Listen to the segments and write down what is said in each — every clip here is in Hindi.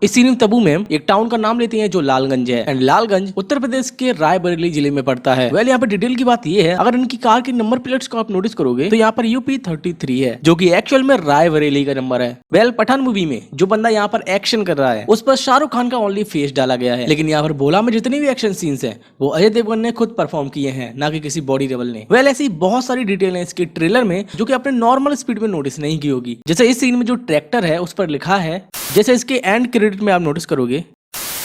इस सीन तबू में एक टाउन का नाम लेते हैं जो लालगंज है एंड लालगंज उत्तर प्रदेश के रायबरेली जिले में पड़ता है। वेल यहाँ पर डिटेल की बात ये है, अगर इनकी कार की नंबर प्लेट्स को आप नोटिस करोगे तो यहाँ पर यूपी 33 है जो कि एक्चुअल में रायबरेली का नंबर है। वेल पठान मूवी में जो बंदा यहाँ पर एक्शन कर रहा है उस पर शाहरुख खान का ओनली फेस डाला गया है, लेकिन यहाँ पर भोला में जितने भी एक्शन सीन्स हैं वो अजय देवगन ने खुद परफॉर्म किए हैं, ना कि किसी बॉडी डबल ने। वेल ऐसी बहुत सारी डिटेल है इसके ट्रेलर में जो कि आपने नॉर्मल स्पीड में नोटिस नहीं की होगी। जैसे इस सीन में जो ट्रैक्टर है उस पर लिखा है, जैसे इसके एंड क्रेडिट में आप नोटिस करोगे,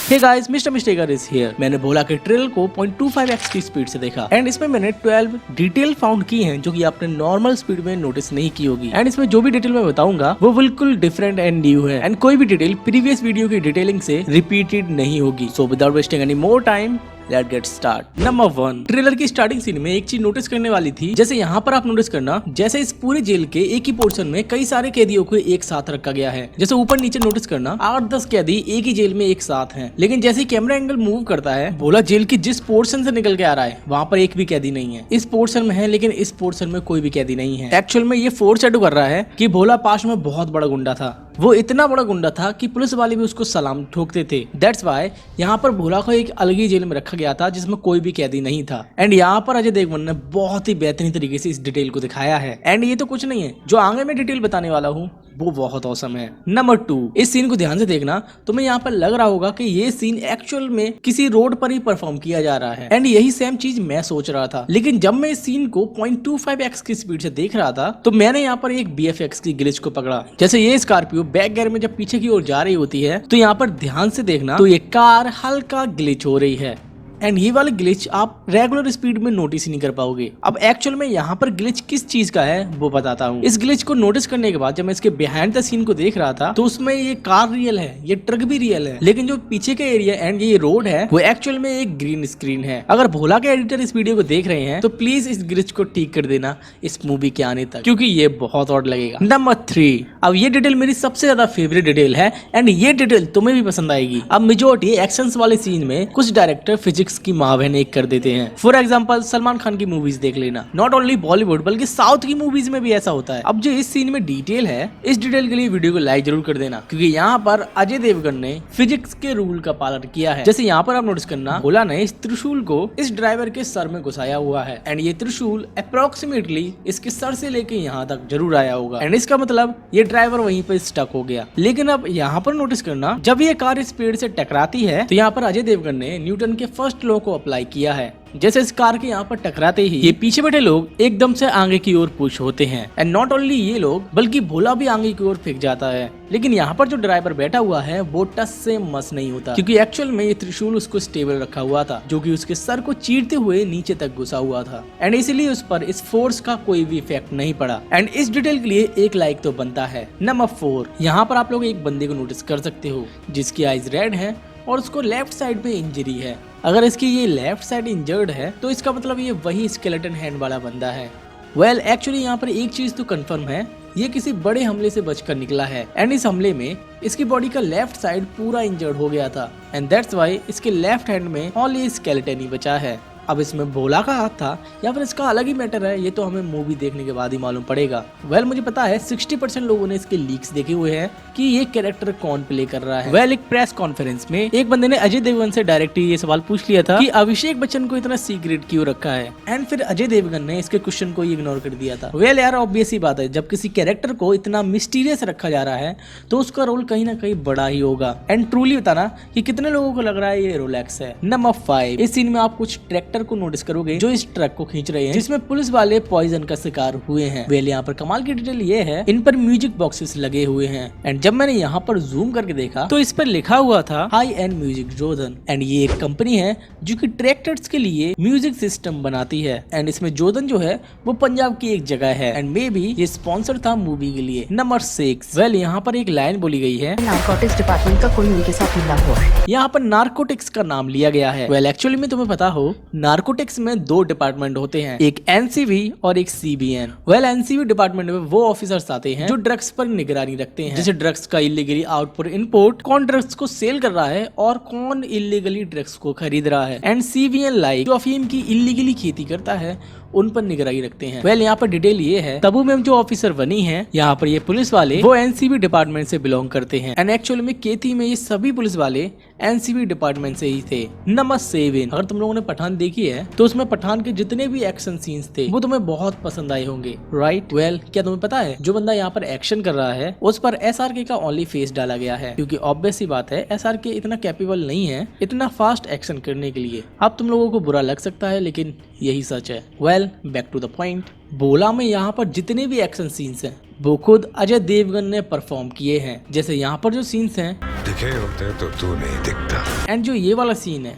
hey guys mister mistaker is here. मैंने भोला के ट्रेलर को 0.25x की स्पीड से देखा एंड इसमें मैंने 12 डिटेल फाउंड की हैं जो कि आपने नॉर्मल स्पीड में नोटिस नहीं की होगी। एंड इसमें जो भी डिटेल मैं बताऊंगा वो बिल्कुल डिफरेंट एंड न्यू है एंड कोई भी डिटेल प्रीवियस वीडियो की डिटेलिंग से रिपीटेड नहीं होगी। So without wasting any more time let's get start. Number 1, trailer की स्टार्टिंग सीन में एक चीज नोटिस करने वाली थी। जैसे यहाँ पर आप नोटिस करना, जैसे इस पूरे जेल के एक ही पोर्शन में कई सारे कैदियों को एक साथ रखा गया है। जैसे ऊपर नीचे नोटिस करना 8-10 कैदी एक ही जेल में एक साथ हैं। लेकिन जैसे ही कैमरा एंगल मूव करता है, भोला जेल की जिस पोर्शन से निकल के आ रहा है वहाँ पर एक भी कैदी नहीं है। इस पोर्शन में है लेकिन इस पोर्शन में कोई भी कैदी नहीं है। एक्चुअल में ये फोरशैडो कर रहा है कि भोला पास में बहुत बड़ा गुंडा था। वो इतना बड़ा गुंडा था कि पुलिस वाले भी उसको सलाम ठोकते थे। दैट्स वाई यहाँ पर भोला को एक अलग ही जेल में रखा गया था जिसमें कोई भी कैदी नहीं था। एंड यहाँ पर अजय देवगन ने बहुत ही बेहतरीन तरीके से इस डिटेल को दिखाया है। एंड ये तो कुछ नहीं है, जो आगे मैं डिटेल बताने वाला हूँ वो बहुत औसम है। नंबर 2, इस सीन को ध्यान से देखना, तुम्हें यहाँ पर लग रहा होगा कि ये सीन एक्चुअल में किसी रोड पर ही परफॉर्म किया जा रहा है। एंड यही सेम चीज मैं सोच रहा था, लेकिन जब मैं इस सीन को 0.25x की स्पीड से देख रहा था तो मैंने यहाँ पर एक BFX की ग्लिच को पकड़ा। जैसे ये स्कॉर्पियो बैक गियर में जब पीछे की ओर जा रही होती है तो यहाँ पर ध्यान से देखना तो ये कार हल्का ग्लिच हो रही है। एंड ये वाली ग्लिच आप रेगुलर स्पीड में नोटिस नहीं कर पाओगे। अब एक्चुअल में यहाँ पर ग्लिच किस चीज का है वो बताता हूँ। इस ग्लिच को नोटिस करने के बाद जब मैं इसके बिहाइंड द सीन को देख रहा था तो उसमें ये कार रियल है, ये ट्रक भी रियल है, लेकिन जो पीछे का एरिया एंड ये रोड है वो एक्चुअल में एक ग्रीन स्क्रीन है। अगर भोला के एडिटर इस वीडियो को देख रहे हैं तो प्लीज इस ग्लिच को ठीक कर देना इस मूवी के आने तक, क्योंकि ये बहुत ऑड लगेगा। नंबर 3, अब ये डिटेल मेरी सबसे ज्यादा फेवरेट डिटेल है एंड ये डिटेल तुम्हें भी पसंद आएगी। अब मेजॉरिटी एक्शन वाले सीन में कुछ डायरेक्टर फिजिक्स की माँ बहन एक कर देते हैं। फॉर एग्जांपल सलमान खान की मूवीज देख लेना, नॉट ओनली बॉलीवुड बल्कि साउथ की मूवीज में भी ऐसा होता है। अब जो इस सीन में डिटेल है, इस डिटेल के लिए वीडियो को लाइक जरूर कर देना, क्योंकि यहाँ पर अजय देवगन ने फिजिक्स के रूल का पालन किया है। जैसे यहाँ पर आप नोटिस करना, भोला ने इस त्रिशूल को इस ड्राइवर के सर में घुसाया हुआ है एंड ये त्रिशूल अप्रोक्सीमेटली इसके सर से लेके यहाँ तक जरूर आया होगा एंड इसका मतलब ये ड्राइवर वहीं पर स्टक हो गया। लेकिन अब यहाँ पर नोटिस करना, जब ये कार इस पेड़ से टकराती है तो यहाँ पर अजय देवगन ने न्यूटन के फर्स्ट लॉ को अप्लाई किया है। जैसे इस कार के यहाँ पर टकराते ही ये पीछे बैठे लोग एकदम से आगे की ओर पुश होते हैं एंड नॉट ओनली ये लोग बल्कि भोला भी आगे की ओर फेंक जाता है। लेकिन यहाँ पर जो ड्राइवर बैठा हुआ है वो टच से मस नहीं होता, क्योंकि एक्चुअल में ये त्रिशूल उसको स्टेबल रखा हुआ था जो कि उसके सर को चीरते हुए नीचे तक घुसा हुआ था एंड इसीलिए उस पर इस फोर्स का कोई भी इफेक्ट नहीं पड़ा एंड इस डिटेल के लिए एक लाइक तो बनता है। नंबर 4, यहाँ पर आप लोग एक बंदे को नोटिस कर सकते हो जिसकी आईज रेड है और उसको लेफ्ट साइड पे इंजरी है। अगर इसकी ये लेफ्ट साइड इंजर्ड है तो इसका मतलब ये वही स्केलेटन हैंड वाला बंदा है। वेल एक्चुअली यहाँ पर एक चीज तो कंफर्म है, ये किसी बड़े हमले से बचकर निकला है एंड इस हमले में इसकी बॉडी का लेफ्ट साइड पूरा इंजर्ड हो गया था एंड दैट्स वाई इसके लेफ्ट हैंड में ओनली स्केलेटन ही बचा है। अब इसमें भोला का हाथ था या फिर इसका अलग ही मैटर है, ये तो हमें मूवी देखने के बाद ही मालूम पड़ेगा। वेल मुझे पता है 60% लोगों ने इसके लीक्स देखे हुए हैं कि ये कैरेक्टर कौन प्ले कर रहा है। वेल एक प्रेस कॉन्फ्रेंस में एक बंदे ने अजय देवगन से डायरेक्टली ये सवाल पूछ लिया था कि अभिषेक बच्चन को इतना सीक्रेट क्यों रखा है एंड फिर अजय देवगन ने इसके क्वेश्चन को इग्नोर कर दिया था। वेल यार ऑब्वियस ही बात है, जब किसी कैरेक्टर को इतना मिस्टीरियस रखा जा रहा है तो उसका रोल कहीं ना कहीं बड़ा ही होगा एंड ट्रूली बताना कि कितने लोगों को लग रहा है ये रोलेक्स है। नंबर 5, इस सीन में आप कुछ ट्रैक्टर को नोटिस करोगे जो इस ट्रक को खींच रहे हैं जिसमें पुलिस वाले पॉइजन का शिकार हुए हैं। वेल यहाँ पर कमाल की डिटेल ये है, इन पर म्यूजिक बॉक्सेस लगे हुए हैं एंड जब मैंने यहाँ पर जूम करके देखा तो इस पर लिखा हुआ था high and music Jodhan and ये एक कंपनी है जो कि ट्रैक्टर्स के लिए म्यूजिक सिस्टम बनाती है एंड इसमें जोधन जो है वो पंजाब की एक जगह है एंड मे बी ये स्पॉन्सर था मूवी के लिए। नंबर 6, वेल यहाँ पर एक लाइन बोली गई है, नारकोटिक्स डिपार्टमेंट का कोई उनके साथ मिला हुआ है। यहाँ पर नारकोटिक्स का नाम लिया गया है। वेल एक्चुअली में तुम्हें पता हो नारकोटिक्स में 2 डिपार्टमेंट होते हैं, एक NCV और एक CBN। वेल NCV डिपार्टमेंट में वो ऑफिसर्स आते हैं जो ड्रग्स पर निगरानी रखते हैं, जैसे ड्रग्स का इलीगली आउटपुट इनपुट, कौन ड्रग्स को सेल कर रहा है और कौन इलीगली ड्रग्स को खरीद रहा है। एंड CBN लाइक जो अफीम की इलीगली खेती करता है उन पर निगरानी रखते हैं। वेल यहाँ पर डिटेल ये है, तबू में जो ऑफिसर बनी है यहाँ पर ये पुलिस वाले वो एनसीबी डिपार्टमेंट से बिलोंग करते हैं एंड एक्चुअली में केथी में ये सभी पुलिस वाले एनसीबी डिपार्टमेंट से ही थे। नंबर 7, अगर तुम लोगों ने पठान देखी है तो उसमें पठान के जितने भी एक्शन सीन्स थे वो तुम्हें बहुत पसंद आए होंगे, राइट? वेल क्या तुम्हें पता है जो बंदा यहाँ पर एक्शन कर रहा है उस पर एसआरके का ओनली फेस डाला गया है, क्योंकि ऑब्वियस सी बात है एसआरके इतना कैपेबल नहीं है इतना फास्ट एक्शन करने के लिए। अब तुम लोगों को बुरा लग सकता है लेकिन यही सच है। Well back to the point, बोला में यहाँ पर जितने भी एक्शन सीन्स हैं वो खुद अजय देवगन ने परफॉर्म किए हैं। जैसे यहाँ पर जो सीन्स हैं दिखे होते तो तू नहीं दिखता, एंड जो ये वाला सीन है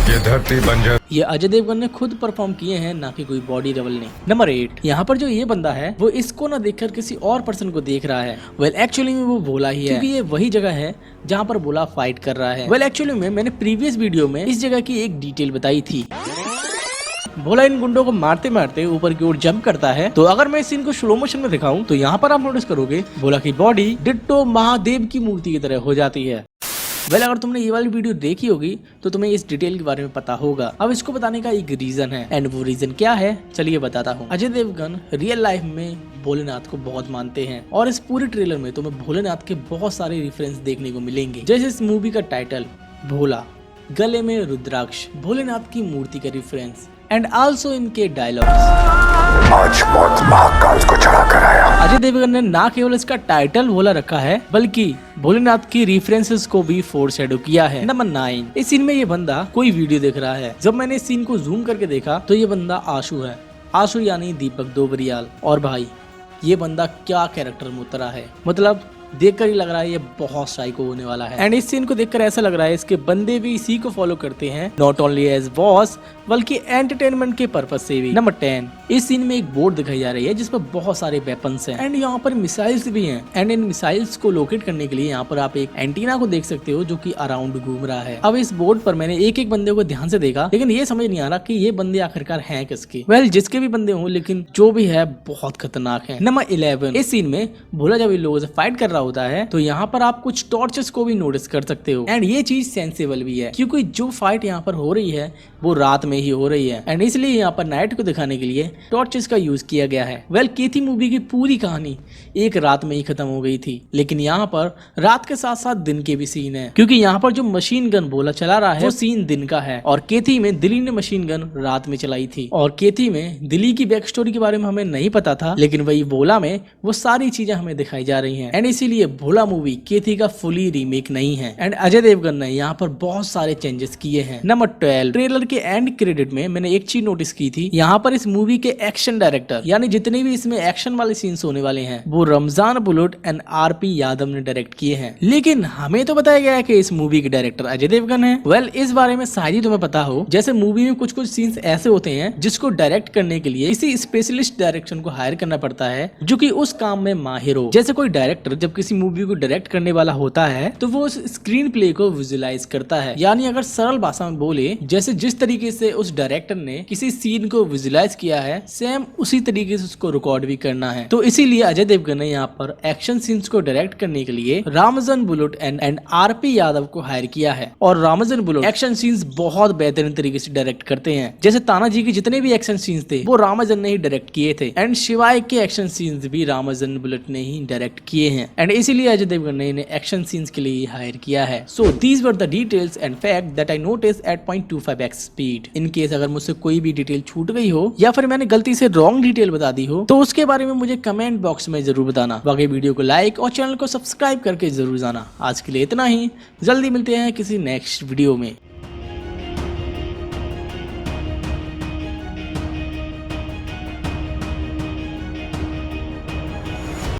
ये धरती बंजर, ये अजय देवगन ने खुद परफॉर्म किए हैं, ना कि कोई बॉडी डबल ने। नंबर 8, यहाँ पर जो ये बंदा है वो इसको ना देखकर किसी और पर्सन को देख रहा है। वेल एक्चुअली में वो भोला ही है, क्योंकि ये वही जगह है जहाँ पर भोला फाइट कर रहा है। वेल एक्चुअली में मैंने प्रीवियस वीडियो में इस जगह की एक डिटेल बताई थी। भोला इन गुंडों को मारते मारते ऊपर की ओर जंप करता है। तो अगर मैं इस सीन को स्लो मोशन में दिखाऊं तो यहाँ पर आप नोटिस करोगे भोला की बॉडी डिट्टो महादेव की मूर्ति की तरह हो जाती है। वेल अगर तुमने ये वाली वीडियो देखी होगी तो तुम्हें इस डिटेल के बारे में पता होगा। अब इसको बताने का एक रीजन है, एंड वो रीजन क्या है चलिए बताता हूँ। अजय देवगन रियल लाइफ में भोलेनाथ को बहुत मानते हैं और इस पूरे ट्रेलर में तुम्हें भोलेनाथ के बहुत सारे रेफरेंस देखने को मिलेंगे। जैसे इस मूवी का टाइटल भोला, गले में रुद्राक्ष, भोलेनाथ की मूर्ति का रेफरेंस एंड आल्सो इनके डायलॉग्स। आज मौत महाकाल को चढ़ा कर आया। अजय देवगन ने ना केवल इसका टाइटल भोला रखा है बल्कि भोलेनाथ की रेफरेंसेस को भी फोरशैडो किया है। नंबर 9, इस सीन में ये बंदा कोई वीडियो देख रहा है। जब मैंने इस सीन को जूम करके देखा तो ये बंदा आशु है, आशु यानी दीपक दोबरियाल। और भाई ये बंदा क्या कैरेक्टर में उतरा है, मतलब देखकर ही लग रहा है ये बहुत साइको होने वाला है। एंड इस सीन को देखकर ऐसा लग रहा है इसके बंदे भी इसी को फॉलो करते हैं, नॉट ओनली एज बॉस बल्कि एंटरटेनमेंट के पर्पज से भी। नंबर 10, इस सीन में एक बोर्ड दिखाई जा रही है जिसपे बहुत सारे वेपन्स हैं एंड यहाँ पर मिसाइल्स भी हैं। एंड इन मिसाइल्स को लोकेट करने के लिए यहाँ पर आप एक एंटीना को देख सकते हो जो कि अराउंड घूम रहा है। अब इस बोर्ड पर मैंने एक एक बंदे को ध्यान से देखा लेकिन ये समझ नहीं आ रहा कि ये बंदे आखिरकार हैं किसके। वेल जिसके भी बंदे हों लेकिन जो भी है बहुत खतरनाक है। नंबर 11, इस सीन में भोला जब इन लोगों से फाइट कर रहा होता है तो यहाँ पर आप कुछ टॉर्चेस को भी नोटिस कर सकते हो एंड ये चीज सेंसेबल भी है क्योंकि जो फाइट यहाँ पर हो रही है वो रात में ही हो रही है एंड इसलिए यहाँ पर नाइट को दिखाने के लिए टॉर्चेस का यूज किया गया है। वेल केथी मूवी की पूरी कहानी एक रात में ही खत्म हो गई थी, लेकिन यहाँ पर रात के साथ साथ दिन के भी सीन है क्योंकि यहाँ पर जो मशीन गन भोला चला रहा है वो सीन दिन का है और केथी में दिल्ली ने मशीन गन रात में चलाई थी। और केथी में दिल्ली की बैक स्टोरी के बारे में हमें नहीं पता था, लेकिन वही भोला में वो सारी चीजें हमें दिखाई जा रही है एंड इसीलिए भोला मूवी केथी का फुली रीमेक नहीं है। एंड अजय देवगन ने यहाँ पर बहुत सारे चेंजेस किए हैं। नंबर 12, ट्रेलर के एंड क्रेडिट में मैंने एक चीज नोटिस की थी, यहाँ पर इस मूवी के एक्शन डायरेक्टर यानी जितने भी इसमें एक्शन वाले सीन्स होने वाले हैं वो Ramzan bullet and RP Yadav ने डायरेक्ट किए हैं, लेकिन हमें तो बताया गया है कि इस मूवी के डायरेक्टर अजय देवगन है। वेल इस बारे में शायद ही तुम्हें पता हो, जैसे मूवी में कुछ कुछ सीन्स ऐसे होते हैं जिसको डायरेक्ट करने के लिए किसी स्पेशलिस्ट डायरेक्शन को हायर करना पड़ता है जो कि उस काम में माहिर हो। जैसे कोई डायरेक्टर जब किसी मूवी को डायरेक्ट करने वाला होता है तो वो उस स्क्रीन प्ले को विजुअलाइज करता है, यानी अगर सरल भाषा में बोले जैसे जिस तरीके से उस डायरेक्टर ने किसी सीन को विजुअलाइज किया है सेम उसी तरीके से उसको रिकॉर्ड भी करना है। तो इसीलिए अजय देवगन ने यहाँ पर एक्शन सीन्स को डायरेक्ट करने के लिए Ramjan bullet and RP Yadav को हायर किया है और रामजन बुलेट एक्शन सीन्स बहुत बेहतरीन तरीके से डायरेक्ट करते हैं। जैसे तानाजी के जितने भी एक्शन सीन्स थे वो रामजन ने ही डायरेक्ट किए थे एंड शिवाय के एक्शन सीन्स भी रामजन बुलेट ने ही डायरेक्ट किए हैं एंड इसीलिए अजय देवगन ने इन्हें एक्शन सीन्स के लिए हायर किया है। So these were the details and fact that I notice at 0.25x speed. In case अगर मुझसे कोई भी डिटेल छूट गई हो या फिर मैंने गलती से रॉन्ग डिटेल बता दी हो तो उसके बारे में मुझे कमेंट बॉक्स में जरूर बताना। बाकी वीडियो को लाइक और चैनल को सब्सक्राइब करके जरूर जाना। आज के लिए इतना ही, जल्दी मिलते हैं किसी नेक्स्ट वीडियो में।